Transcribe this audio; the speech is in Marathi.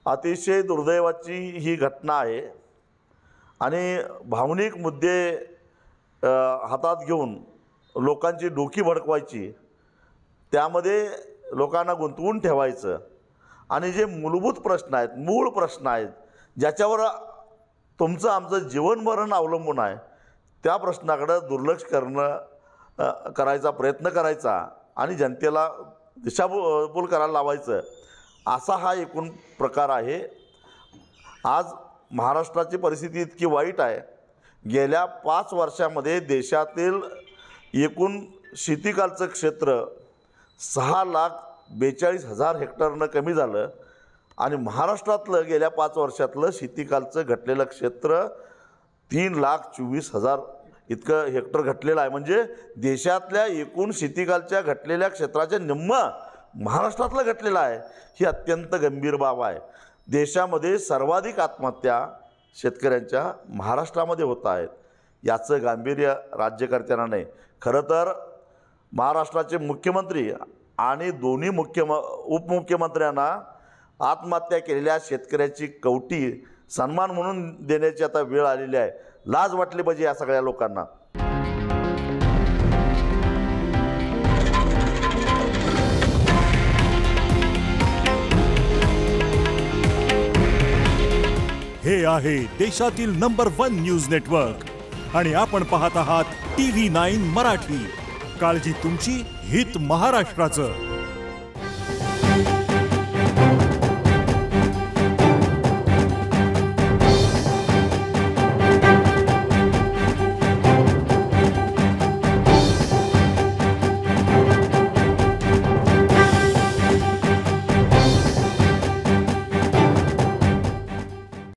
अतिशय दुर्दैवाची ही घटना आहे आणि भावनिक मुद्दे हातात घेऊन लोकांची डोकी भडकवायची, त्यामध्ये लोकांना गुंतवून ठेवायचं आणि जे मूलभूत प्रश्न आहेत, मूळ प्रश्न आहेत, ज्याच्यावर तुमचं आमचं जीवनमरण अवलंबून आहे, त्या प्रश्नाकडे दुर्लक्ष करायचा प्रयत्न करायचा आणि जनतेला दिशाभूल करायला लावायचं, असा हा एकूण प्रकार आहे। आज महाराष्ट्राची परिस्थिती इतकी वाईट आहे, गेल्या 5 वर्षामध्ये देशातील एकूण शेतीकालचं क्षेत्र 6,42,000 हेक्टरनं कमी झालं आणि महाराष्ट्रातलं गेल्या 5 वर्षातलं शेतीकालचं घटलेलं क्षेत्र 3,24,000 इतकं हेक्टर घटलेलं आहे। म्हणजे देशातल्या एकूण शेतीकालच्या घटलेल्या क्षेत्राच्या निम्म महाराष्ट्रातलं घटलेलं आहे। ही अत्यंत गंभीर बाब आहे। देशामध्ये सर्वाधिक आत्महत्या शेतकऱ्यांच्या महाराष्ट्रामध्ये होत आहेत। याचं गांभीर्य राज्यकर्त्यांना नाही। खरं तर महाराष्ट्राचे मुख्यमंत्री आणि दोन्ही उपमुख्यमंत्र्यांना आत्महत्या केलेल्या शेतकऱ्याची कवटी सन्मान म्हणून देण्याची आता वेळ आलेली आहे। लाज वाटली पाहिजे या सगळ्या लोकांना। हे आहे देशातील नंबर 1 न्यूज नेटवर्क आणि आपण पाहत आहात TV9 मराठी। काळजी तुमची, हित महाराष्ट्राचं।